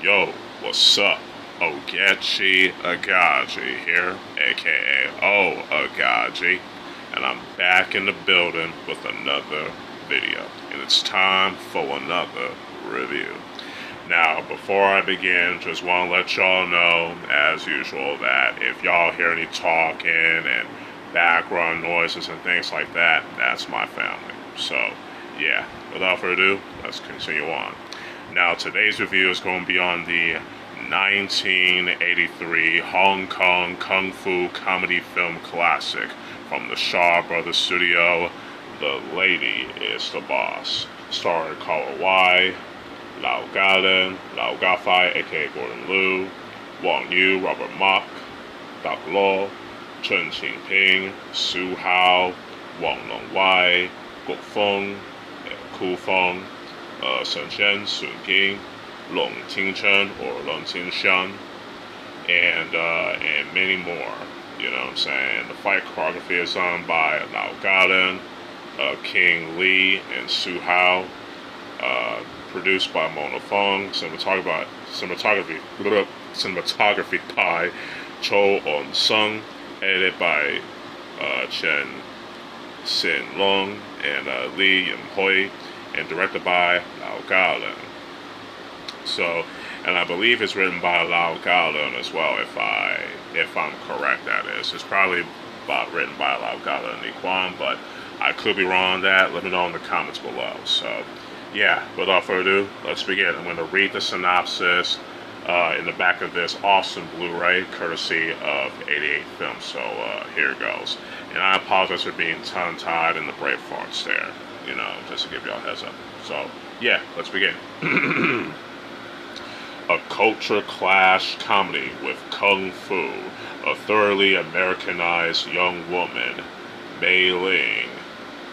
Yo, what's up? Ogechi Aghaji here, aka Aghaji, and I'm back in the building with another video, and it's time for another review. Now, before I begin, just want to let y'all know, as usual, that if y'all hear any talking and background noises and things like that, that's my family. So, yeah, without further ado, let's continue on. Now, today's review is going to be on the 1983 Hong Kong Kung Fu comedy film classic from the Shaw Brothers studio, The Lady is the Boss, starring Carl Wai, Lau Galen, Lau Gafai, aka Gordon Liu, Wang Yu, Robert Mock, Doc Lo, Chen Qingping, Su Hao, Wong Long Wai, Go Feng, Ku Feng, Sun Chen, Sun Ging, Leung Tin-Cheung or Leung Tien-Hsiang, and many more. You know what I'm saying? The fight choreography is done by Lau Galen, King Lee, and Su Hao. Produced by Mona Feng. Cinematography by Cho On Sung. Edited by Chen Sin Long and Lee Yim Hoi, and directed by Lau Galen. So, and I believe it's written by Lau Galen as well, if I'm correct. That is, it's probably written by Lau Galen and Nikwan, but I could be wrong on that. Let me know in the comments below. So, yeah, without further ado, let's begin. I'm going to read the synopsis in the back of this awesome Blu-ray, courtesy of 88 Films. So here it goes. And I apologize for being tongue-tied and the brave farts there, you know, just to give y'all a heads up. So, yeah, let's begin. A culture clash comedy with Kung Fu. A thoroughly Americanized young woman, Mei Ling,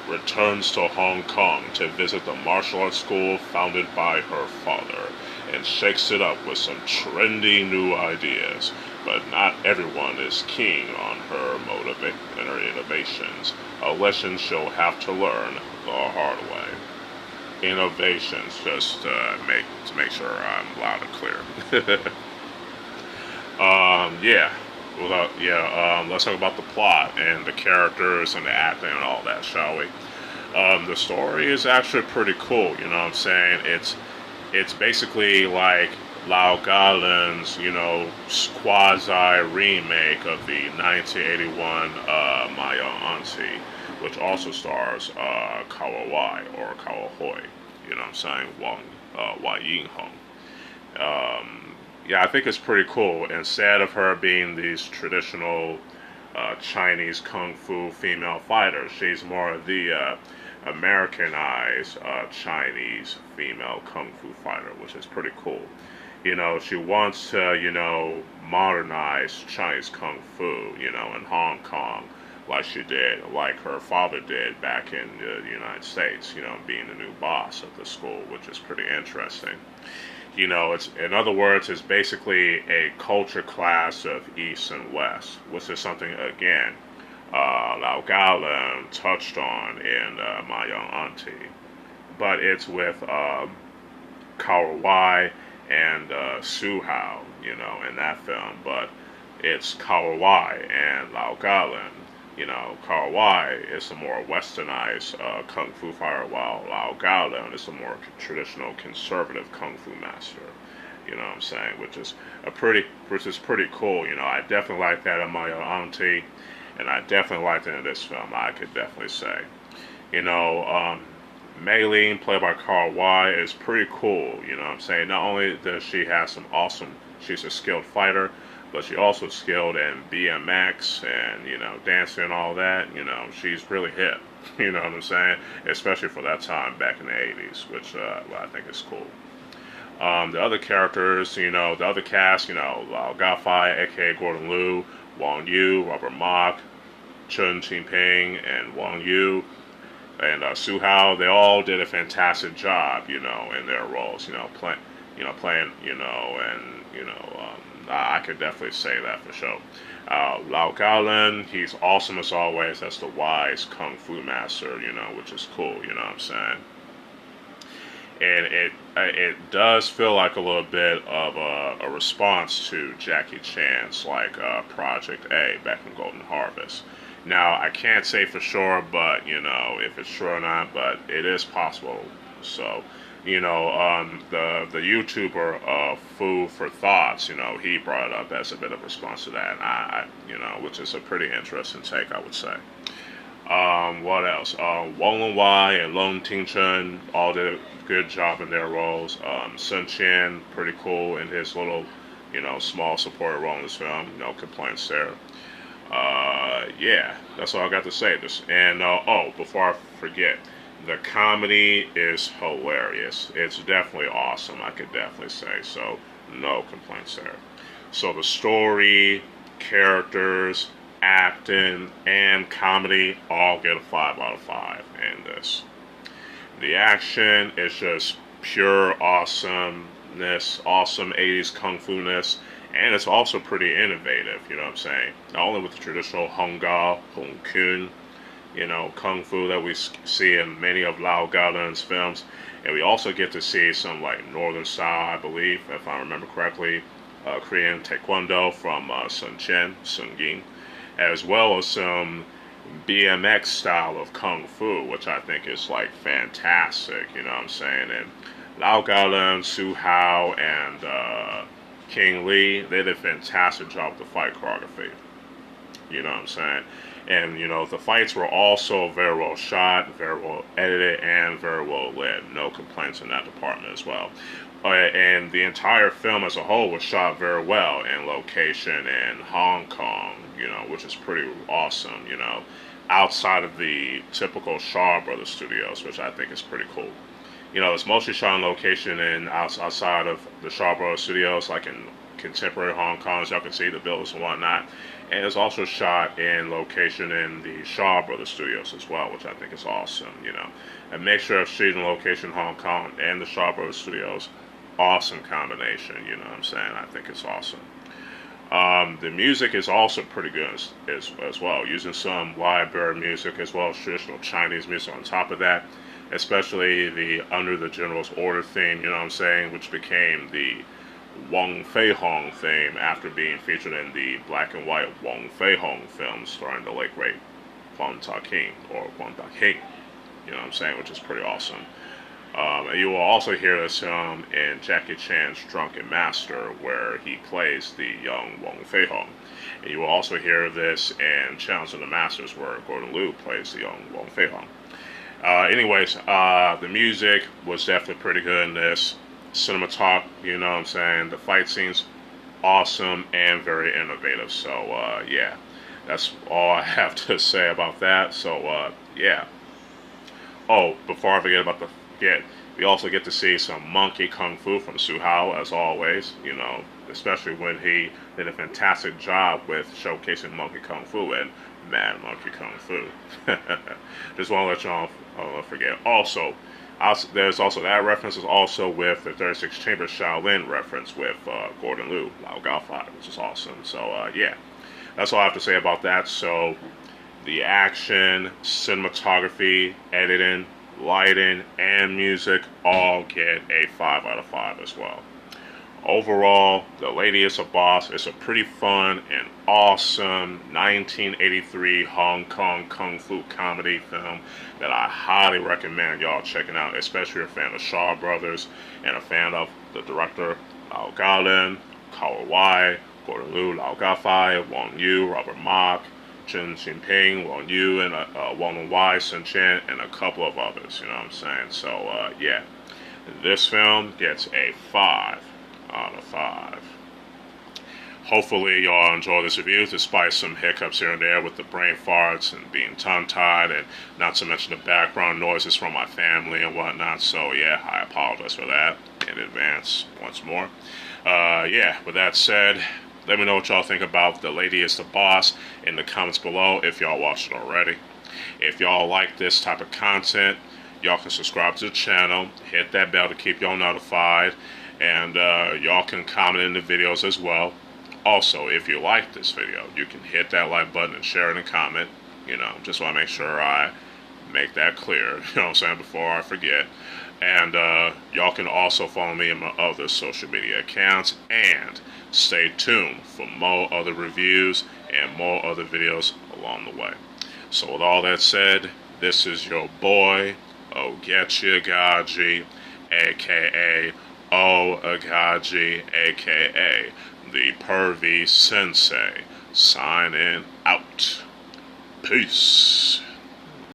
returns to Hong Kong to visit the martial arts school founded by her father, and shakes it up with some trendy new ideas. But not everyone is keen on her innovations, a lesson she'll have to learn the hard way. Innovations, just to make sure I'm loud and clear. Let's talk about the plot and the characters and the acting and all that, shall we? The story is actually pretty cool, you know what I'm saying? It's basically like Lau Galen's, quasi remake of the 1981 My Young Auntie, which also stars Kawa Wai or Kawa Hoi, you know what I'm saying? Wai Ying Hong. I think it's pretty cool. Instead of her being these traditional Chinese kung fu female fighter, she's more of the Americanized Chinese female kung fu fighter, which is pretty cool. You know, she wants to, modernize Chinese kung fu, in Hong Kong, like her father did back in the United States, being the new boss of the school, which is pretty interesting. In other words, it's basically a culture clash of East and West, which is something, again, Lau Galen touched on in My Young Auntie. But it's with Kawa Wai and Su Hao, in that film. But it's Kawa Wai and Lau Galen. Kawa Wai is the more westernized kung fu fighter, while Lau Galen is the more traditional conservative kung fu master. You know what I'm saying? Which is pretty cool. I definitely like that in My Young Auntie, and I definitely liked it in this film. I could definitely say. Mei Ling, played by Carl Wai, is pretty cool. You know what I'm saying? Not only does she have she's a skilled fighter, but she also skilled in BMX and, dancing and all that. She's really hip. You know what I'm saying? Especially for that time back in the 80s, which I think is cool. The other characters, the other cast, Lau Gafai, aka Gordon Liu, Wang Yu, Robert Mock, Chen Qingping, and Wang Yu, and Su Hao, they all did a fantastic job, in their roles, playing, I could definitely say that for sure. Lau Galen, he's awesome as always. That's the wise kung fu master, which is cool, you know what I'm saying? And it does feel like a little bit of a response to Jackie Chan's like Project A back in Golden Harvest. Now I can't say for sure, but if it's true or not, but it is possible. So the YouTuber Food for Thoughts, he brought it up as a bit of a response to that, and which is a pretty interesting take, I would say. What else? Wong and Leung Tin-Cheung all did a good job in their roles. Chien, pretty cool in his little, small supporting role in this film. No complaints there. Yeah, that's all I got to say. Before I forget, the comedy is hilarious. It's definitely awesome, I could definitely say. So, no complaints there. So the story, characters, acting, and comedy all get a 5 out of 5 in this. The action is just pure awesomeness, awesome 80s kung fu-ness, and it's also pretty innovative, you know what I'm saying? Not only with the traditional Hung Ga, Hung Kun, kung fu that we see in many of Lau Gaolan's films, and we also get to see some like northern style, I believe, if I remember correctly, Korean Taekwondo from Sun Chen, Sun Ying, as well as some BMX style of kung fu, which I think is like fantastic, you know what I'm saying? And Lau Gaolan, Hsiao, and King Lee, they did a fantastic job with the fight choreography. You know what I'm saying? And, the fights were also very well shot, very well edited, and very well lit. No complaints in that department as well. And the entire film as a whole was shot very well in location in Hong Kong, which is pretty awesome, outside of the typical Shaw Brothers studios, which I think is pretty cool. It's mostly shot on location and outside of the Shaw Brothers studios, like in contemporary Hong Kong, as y'all can see, the buildings and whatnot. And it's also shot in location in the Shaw Brothers studios as well, which I think is awesome, A mixture of shooting location in Hong Kong and the Shaw Brothers studios, awesome combination, you know what I'm saying? I think it's awesome. The music is also pretty good as well, using some library music as well as traditional Chinese music on top of that, especially the Under the General's Order theme, you know what I'm saying, which became the Wang Fei Hong theme after being featured in the black and white Wang Fei Hong film starring the late great Wang Ta-King, or Wang Ta-King, you know what I'm saying, which is pretty awesome. And you will also hear this in Jackie Chan's Drunken Master, where he plays the young Wang Fei Hong. And you will also hear this in Challenge of the Masters, where Gordon Liu plays the young Wang Fei Hong. The music was definitely pretty good in this. Cinematography, you know what I'm saying, the fight scenes, awesome and very innovative. So, yeah, that's all I have to say about that. So, yeah. Oh, before I forget about we also get to see some monkey kung fu from Hsiao, as always, especially when he did a fantastic job with showcasing monkey kung fu and Mad Monkey Kung Fu. Just want to let y'all forget. Also, there's also that reference is also with the 36 Chamber Shaolin reference with Gordon Liu, Lao Gao 5, which is awesome. So, yeah, that's all I have to say about that. So, the action, cinematography, editing, lighting, and music all get a 5 out of 5 as well. Overall, The Lady is a Boss is a pretty fun and awesome 1983 Hong Kong Kung Fu comedy film that I highly recommend y'all checking out, especially if you're a fan of Shaw Brothers and a fan of the director Lau Gaolan, Kao Wai, Gordon Liu, Lau Gafai, Wang Yu, Robert Mock, Chen Jinping, Wang Yu, and Wang Wai, Sun Chen, and a couple of others, you know what I'm saying? So, yeah, this film gets a 5 out of 5. Hopefully y'all enjoy this review, despite some hiccups here and there with the brain farts and being tongue-tied, and not to mention the background noises from my family and whatnot. So yeah, I apologize for that in advance once more. Yeah, with that said, let me know what y'all think about The Lady is the Boss in the comments below if y'all watched it already. If y'all like this type of content, y'all can subscribe to the channel, hit that bell to keep y'all notified, and y'all can comment in the videos as well. Also, if you like this video, you can hit that like button and share it and comment. Just want to make sure I make that clear, you know what I'm saying, before I forget. And y'all can also follow me on my other social media accounts. And stay tuned for more other reviews and more other videos along the way. So with all that said, this is your boy, Ogechi Aghaji, aka Oaghaji, aka the Pervy Sensei, signing out. Peace.